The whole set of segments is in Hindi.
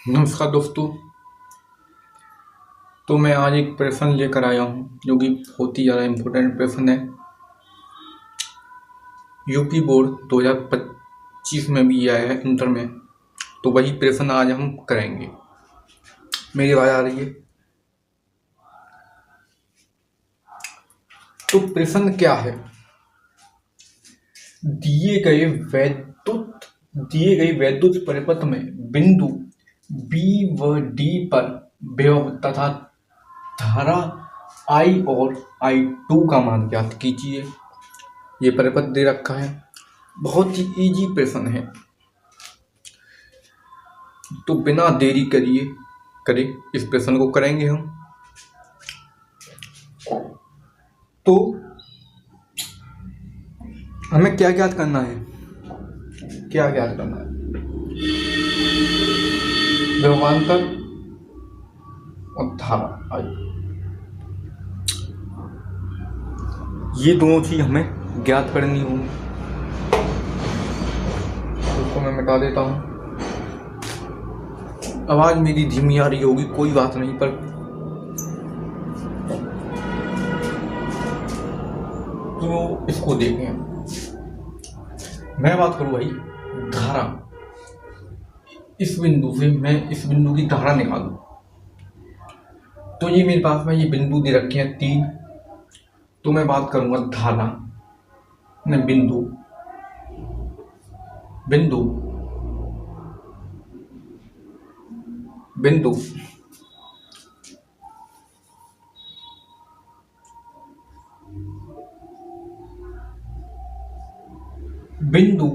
नमस्कार दोस्तों। तो मैं आज एक प्रश्न लेकर आया हूँ जो कि बहुत ही ज़्यादा इम्पोर्टेंट प्रश्न है। यूपी बोर्ड 2025 में भी आया है इंटर में, तो वही प्रश्न आज हम करेंगे। मेरी आवाज़ आ रही है? तो प्रश्न क्या है? दिए गए वैद्युत परिपथ में बिंदु बी व डी पर विभव तथा धारा I और I2 का मान ज्ञात कीजिए। ये परिपथ दे रखा है, बहुत ही इजी प्रश्न है। तो बिना देरी करे इस प्रश्न को करेंगे हम। तो हमें क्या ज्ञात करना है? विभवांतर और धारा I, ये दोनों चीज हमें ज्ञात करनी होंगी। उसको मैं मिटा देता हूँ। आवाज मेरी धीमी आ रही होगी, कोई बात नहीं, पर तो इसको देखें। मैं बात करूँ भाई धारा, इस बिंदु से मैं इस बिंदु की धारा निकालूं, तो ये मेरे पास में ये बिंदु दे रखे हैं 3। तो मैं बात करूंगा धारा ने बिंदु बिंदु बिंदु बिंदु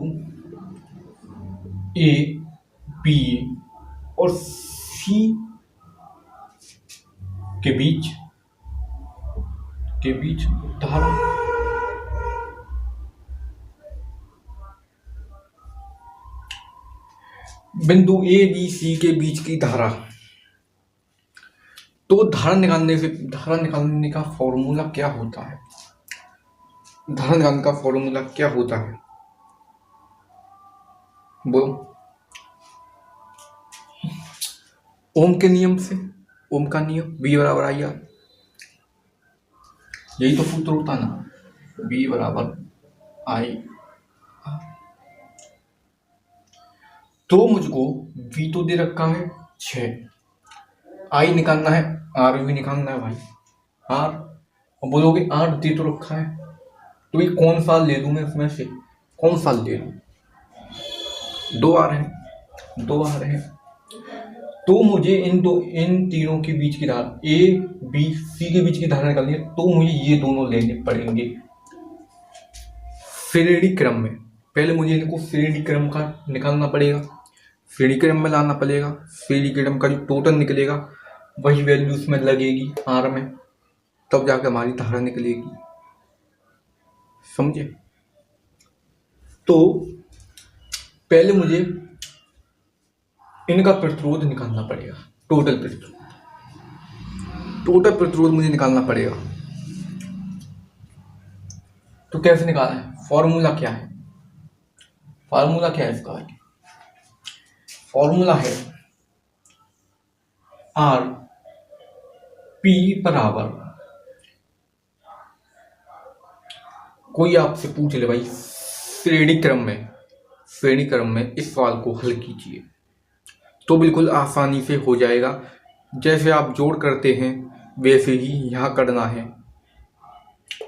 ए, बी और सी के बीच धारा। बिंदु ए बी सी के बीच की धारा। तो धारा निकालने का फॉर्मूला क्या होता है? धारा निकालने का फॉर्मूला क्या होता है बोलो? ओम के नियम से, ओम का नियम B बराबर I R, यही तो सूत्र होता ना, B बराबर I R। तो मुझको V तो दे रखा है 6, I निकालना है, R भी निकालना है भाई। R और बोलोगे 8 दे तो रखा है, तो ये कौन सा ले लूं मैं इसमें से? कौन सा ले लूं? 2 आ रहे हैं। तो मुझे इन तीनों के बीच की धारा A B C के बीच की धारा निकालनी है, तो मुझे ये दोनों लेने पड़ेंगे श्रेणी क्रम में। पहले मुझे इनको श्रेणी क्रम का निकालना पड़ेगा, श्रेणी क्रम में लाना पड़ेगा। श्रेणी क्रम का जो टोटल निकलेगा वही वैल्यू उसमें लगेगी R में, तब जाकर हमारी धारा निकलेगी। समझे? तो पहले मुझे इनका प्रतिरोध निकालना पड़ेगा, टोटल प्रतिरोध मुझे निकालना पड़ेगा। तो कैसे निकालना है? फॉर्मूला क्या है इसका? फॉर्मूला है R P बराबर, कोई आपसे पूछ ले भाई श्रेणी क्रम में इस सवाल को हल कीजिए, तो बिल्कुल आसानी से हो जाएगा। जैसे आप जोड़ करते हैं वैसे ही यहाँ करना है।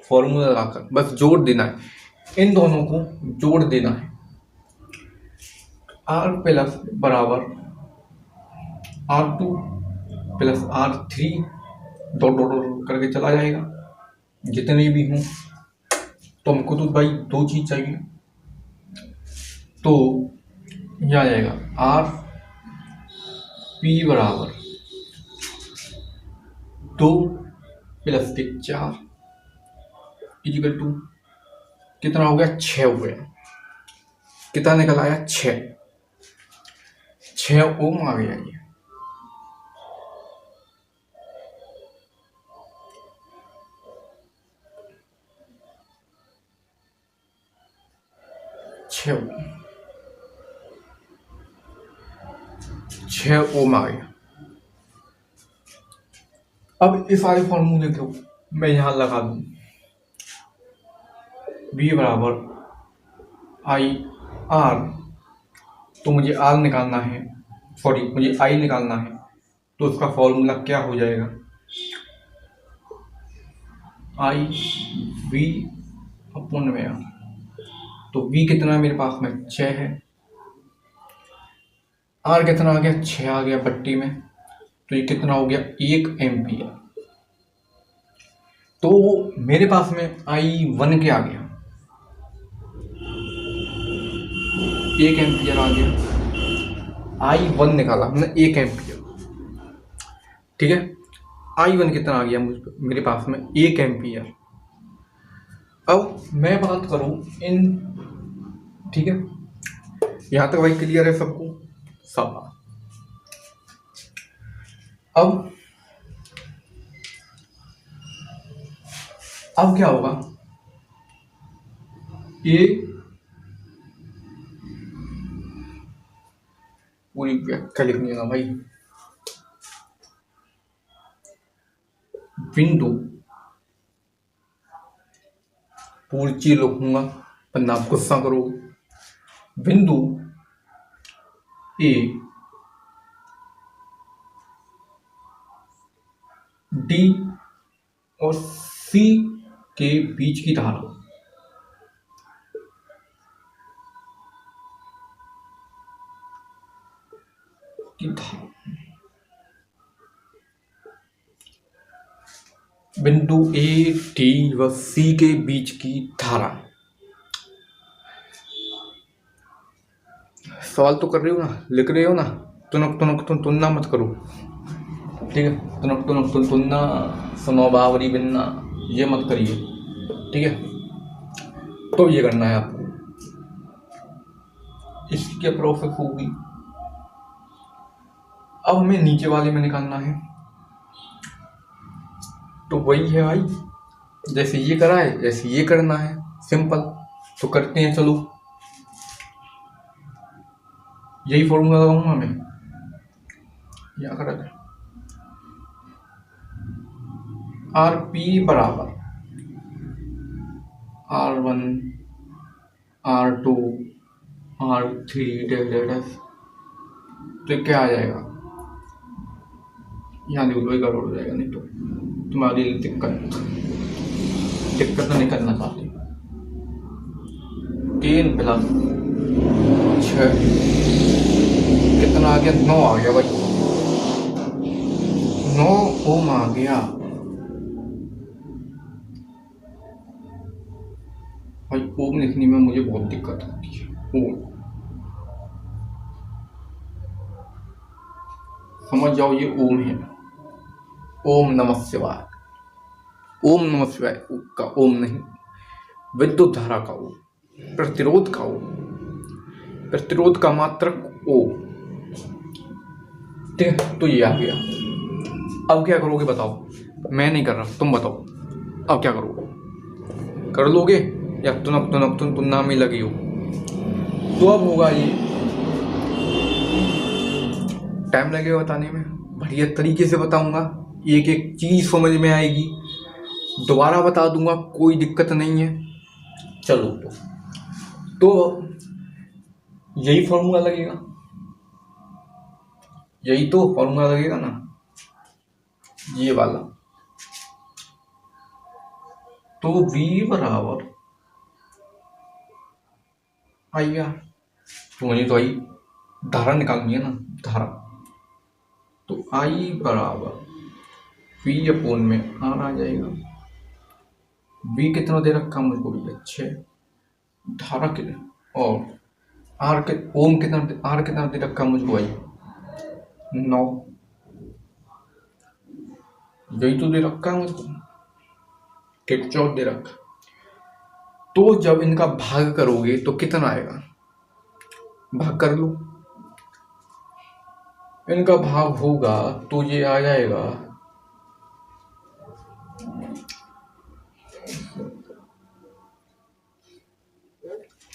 फॉर्मूला लगाकर बस जोड़ देना है, इन दोनों को जोड़ देना है। R प्लस बराबर R2 plus R3 dot dot dot करके चला जाएगा, जितने भी हों। तो हमको तो भाई 2 चीज चाहिए, तो यह आ जाएगा R P बराबर 2 प्लस के 4 इक्वल टू कितना हो गया? 6 हो गया। कितना निकल आया? 6 ओम आ गया। ये 6 ओम। 6 ओम आ गया। अब इस सारे फॉर्मूले को मैं यहाँ लगा दूँ, V बराबर आई आर, तो मुझे आर निकालना है, सॉरी मुझे आई निकालना है, तो उसका फॉर्मूला क्या हो जाएगा, आई वी अपॉन में आर। तो V कितना मेरे पास में 6 है, आर कितना आ गया 6 आ गया पट्टी में, तो ये कितना हो गया 1 एम्पियर। तो मेरे पास में I1 क्या आ गया 1 एम्पियर आ गया। I1 निकाला हमने 1 एम्पियर, ठीक है। I1 कितना आ गया मेरे पास में 1 एम्पियर। अब मैं बात करूं इन, ठीक है, यहां तक भाई क्लियर है सबको, सब। अब क्या होगा, ये पूरी व्याख्या लिखनी है ना भाई, बिंदु, पूरी चीज लिखूंगा पर आप गुस्सा करोगे। बिंदु ए डी और सी के बीच की धारा, बिंदु ए डी व सी के बीच की धारा। सवाल तो कर रहे हो ना, लिख रहे हो ना, तुनक तुनक तुन तुन्ना मत करो, ठीक है। तुनक तुनक तुन तुन्ना, सुनो बावरी बिन्ना, ये मत करिए, ठीक है। तो ये करना है आपको, इसकी क्या प्रोसेस होगी। अब हमें नीचे वाले में निकालना है, तो वही है भाई, जैसे ये करा है जैसे ये करना है, सिंपल। तो करते हैं, चलो यही फॉर्मूला लगाऊंगा मैं, क्या करा था, आर पी बराबर R1 R2 R3 डैश, तो क्या आ जाएगा, यहाँ देखो वही गड़बड़ हो जाएगा, नहीं तो तुम्हारी दिक्कत तो नहीं करना चाहती। 3 + 6 कितना आ गया, 9 आ गया भाई, 9 ओम आ गया भाई। ओम लिखने में मुझे बहुत दिक्कत होती है, ओम समझ जाओ, ये ओम है, ओम नमः शिवाय, ओम नमः शिवाय का ओम नहीं, विद्युत धारा का ओम, प्रतिरोध का ओम, प्रतिरोध का मात्रक ओ, ठीक है। तो ये आ गया। अब क्या करोगे बताओ, मैं नहीं कर रहा, तुम बताओ अब क्या करोगे, कर लोगे या तुनक तुनक तुन तुन्ना में लगी हो। तो अब होगा ये, टाइम लगेगा बताने में, बढ़िया तरीके से बताऊंगा, एक एक चीज समझ में आएगी, दोबारा बता दूंगा, कोई दिक्कत नहीं है। चलो तो यही फॉर्मूला लगेगा, यही तो फॉर्मूला लगेगा ना, ये वाला। तो V बराबर आई आर, तो मुझे तो आई धारा निकालनी है ना, धारा, तो I बराबर V अपॉन में R आ जाएगा। V कितना दे रखा मुझको भैया 6, धारा कितना, और R के ओम कितना, R कितना दे रखा मुझको भाई 9, यही तो दे रखा है मुझको, किरचॉफ दे रखा। तो जब इनका भाग करोगे तो कितना आएगा, भाग कर लो, इनका भाग होगा तो ये आ जाएगा,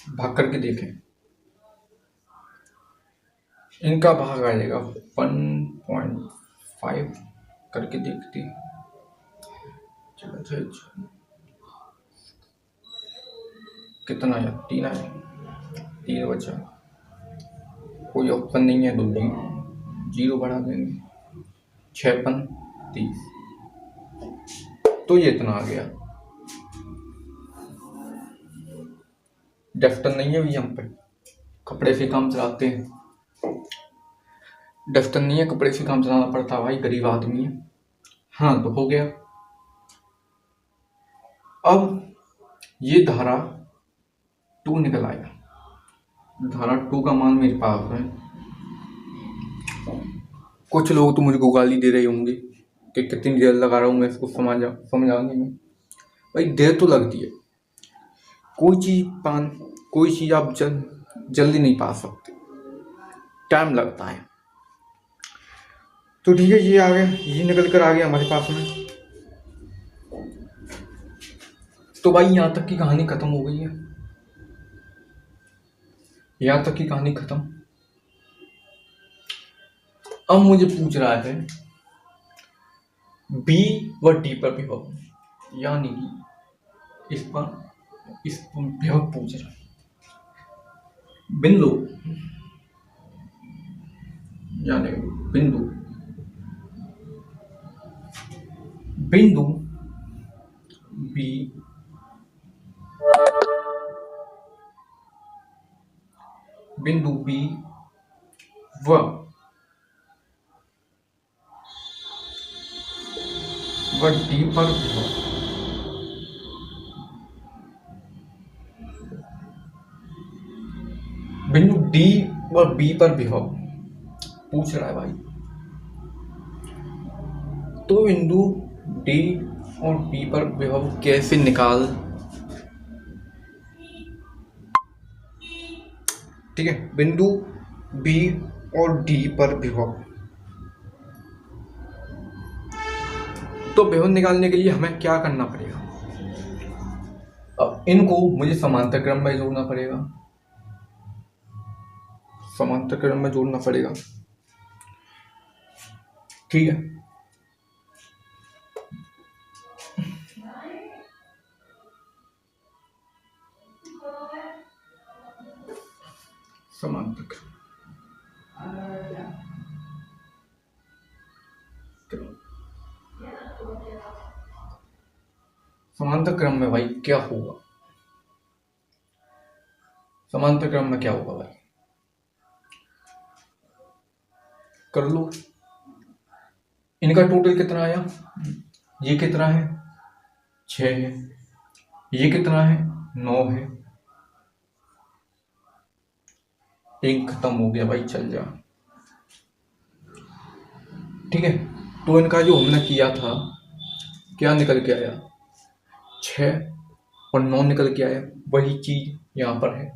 भाग करके देखें, इनका भाग आ जाएगा 1.5 करके देखते हैं। कितना आया? 3 आया, 3 बचा, कोई ऑप्शन नहीं है तो 0 बढ़ा देंगे, 6×30, तो ये इतना आ गया। डस्टर नहीं है भैया, हम पे कपड़े से काम चलाते हैं। डस्टर नहीं है, कपड़े से काम चलाना पड़ता भाई, गरीब आदमी है। हाँ तो हो गया। अब ये धारा 2 निकल आया। धारा 2 का मान मेरे पास है। कुछ लोग तो मुझे गाली दे रहे होंगे कि कितनी देर लगा रहा हूँ मैं इसको समझाने में। भाई देर तो लगती है, कोई चीज़ आप जल्दी नहीं पा सकते, टाइम लगता है। तो ठीक है, ये आ गया, ये निकल कर आ गया हमारे पास में। तो भाई यहाँ तक की कहानी खत्म हो गई है, यहाँ तक की कहानी खत्म। अब मुझे पूछ रहा है बी व डी पर विभव, यानी कि इस पर विभव पूछ रहा है। बिंदु यानी बिंदु बी व डी पर विभव। बिंदु डी व बी पर विभव पूछ रहा है भाई। तो बिंदु डी और बी पर विभव कैसे निकाल, ठीक है, बिंदु बी और डी पर विभव। तो विभव निकालने के लिए हमें क्या करना पड़ेगा? अब इनको मुझे समांतर क्रम में जोड़ना पड़ेगा, समांतर क्रम में जोड़ना पड़ेगा, ठीक है। समांतर क्रम में भाई क्या होगा? समांतर क्रम में क्या होगा भाई, कर लो। इनका टोटल कितना आया? ये कितना है? 6 है। ये कितना है? 9 है। एक खत्म हो गया भाई, चल जा, ठीक है। तो इनका जो हमने किया था, क्या निकल के आया? 6 और 9 निकल के आया, वही चीज यहाँ पर है।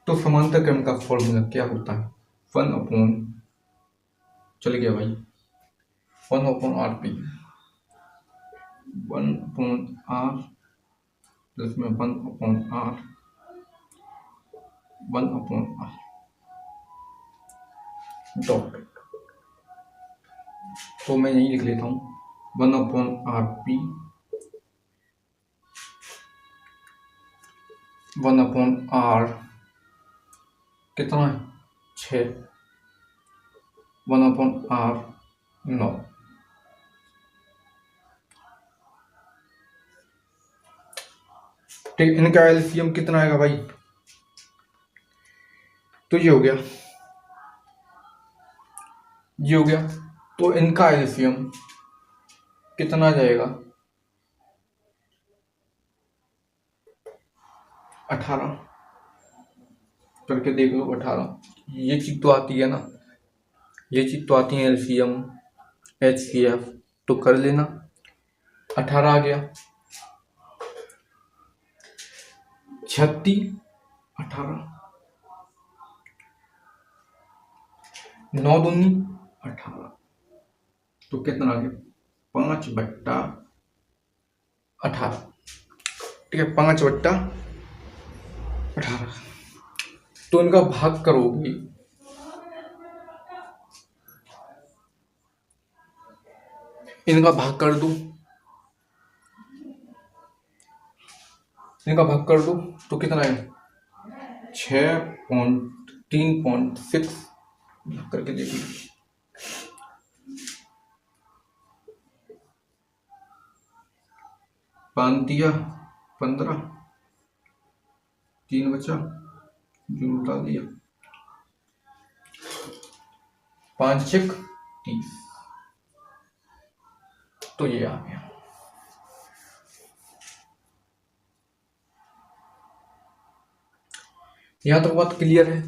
तो समांतर क्रम का फॉर्मूला क्या होता है? 1/, चल गया भाई, 1/RP, 1/R प्लस में 1/R, 1/R डॉट। तो मैं यही लिख लेता हूँ 1/RP 1/R कितना है? 6, 1/R 9। ठीक, इनका एलसीएम कितना आएगा भाई? तो ये हो गया, ये हो गया। तो इनका एलसीएम कितना जाएगा? 18 करके देख लो, 18। ये चीज तो आती है ना, ये चीज तो आती है, एलसीएम HCF, तो कर लेना। 18 आ गया, 36, 18, 9 दूनी 18, तो कितना आ गया? 5/18, ठीक है, 5/18। तो इनका भाग करोगे इनका भाग कर दो, इनका भाग कर दो तो कितना है 6.3.6 भाग करके देखिए। 5 दिया 15, 3 बचा जो उठा दिया, 5 6 30, तो ये आ गया। यहां तक बात क्लियर है।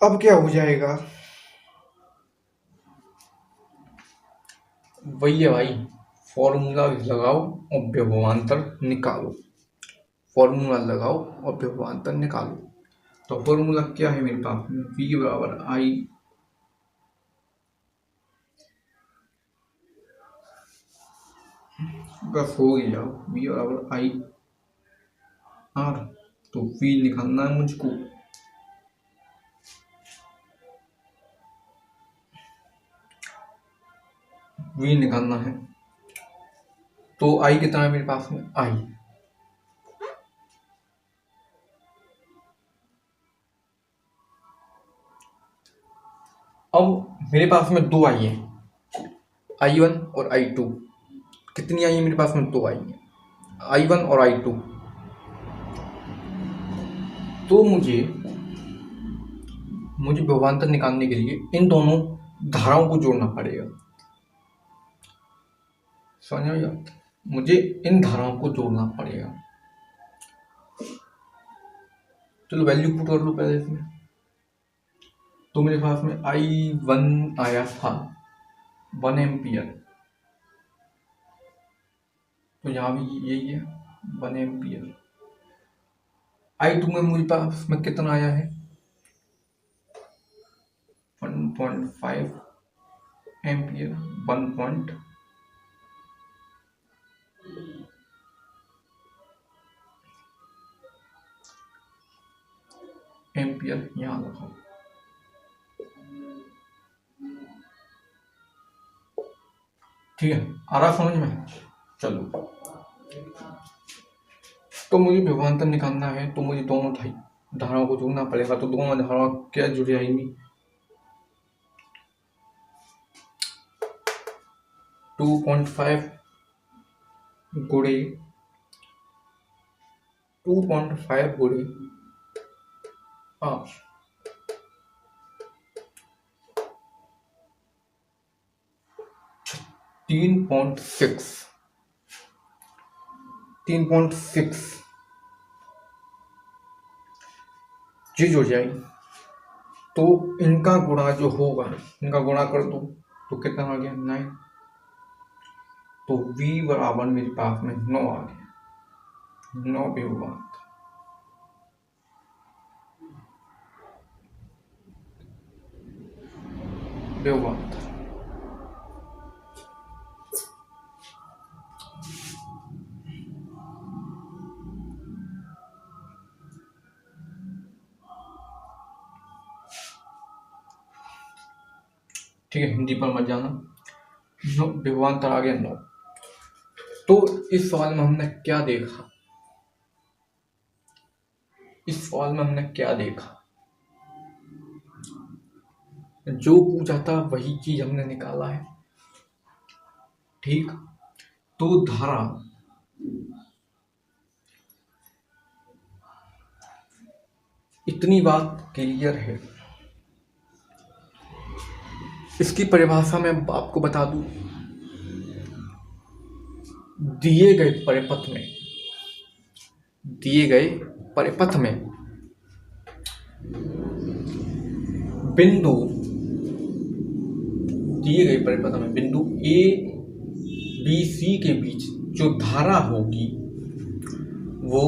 अब क्या हो जाएगा, वही है भाई, फॉर्मूला लगाओ और व्यवहारांतर निकालो, फॉर्मूला लगाओ और व्यवहारांतर निकालो। तो फॉर्मूला क्या है मेरे पास में, v बराबर आई, बस हो गया, v बराबर आई आर। तो v निकालना है मुझको, v निकालना है। तो i कितना है मेरे पास में, i, अब मेरे पास में दो आई है, i1 और i2। कितनी आई है मेरे पास में, दो आई है, i1 और i2। तो मुझे विभवांतर निकालने के लिए इन दोनों धाराओं को जोड़ना पड़ेगा, समझ में आया? मुझे इन धाराओं को जोड़ना पड़ेगा। चलो वैल्यू पुट कर लो पहले इसमें। तो मेरे पास में i1 आया था 1 एम्पियर, तो यहाँ भी यही है 1 एम्पियर। i2 में मेरे पास में कितना आया है 1.5 एम्पियर, 1 एम्पियर यहाँ रखा। ठीक है, आ रहा समझ में? चलो, तो मुझे विभवांतर निकालना है, तो मुझे दोनों धाराओं को जोड़ना पड़ेगा। तो दोनों धाराएं क्या जुड़ जाएंगी, 2.5 गुणे 2.5 गुणे 8, 3.6 जी जुड़ जाएगी। तो इनका गुणा जो होगा, इनका गुणा कर दो तो कितना आ गया 9। तो v बराबर मेरे पास में 9 आ गया, 9 विभवांतर। ठीक है, हिंदी पर मत जाना। 9 विभवांतर आ गया 9। तो इस सवाल में हमने क्या देखा, इस सवाल में हमने क्या देखा, जो पूछा था वही चीज हमने निकाला है। ठीक, तो धारा इतनी बात क्लियर है। इसकी परिभाषा मैं आपको बता दूं, दिए गए परिपथ में, दिए गए परिपथ में बिंदु, दिए गए परिपथ में बिंदु ए बी सी के बीच जो धारा होगी वो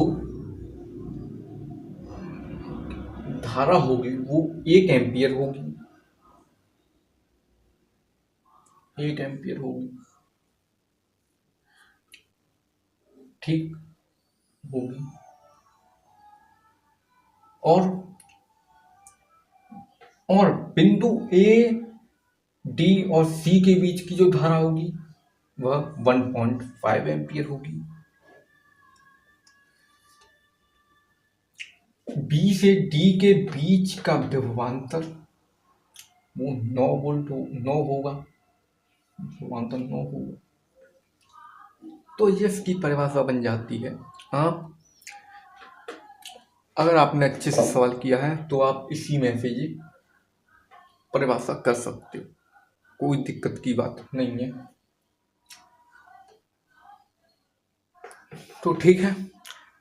धारा होगी वो 1 एम्पियर होगी, 1 एम्पियर होगी। ठीक होगी। और बिंदु ए डी और सी के बीच की जो धारा होगी वह 1.5 एम्पियर होगी। बी से डी के बीच का विभवांतर वो 9 वोल्ट 9 होगा, विभवांतर 9 होगा। तो ये इसकी परिभाषा बन जाती है। हाँ, अगर आपने अच्छे से सवाल किया है तो आप इसी में से ये परिभाषा कर सकते हो, कोई दिक्कत की बात नहीं है। तो ठीक है,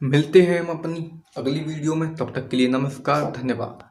मिलते हैं हम अपनी अगली वीडियो में, तब तक के लिए नमस्कार, धन्यवाद।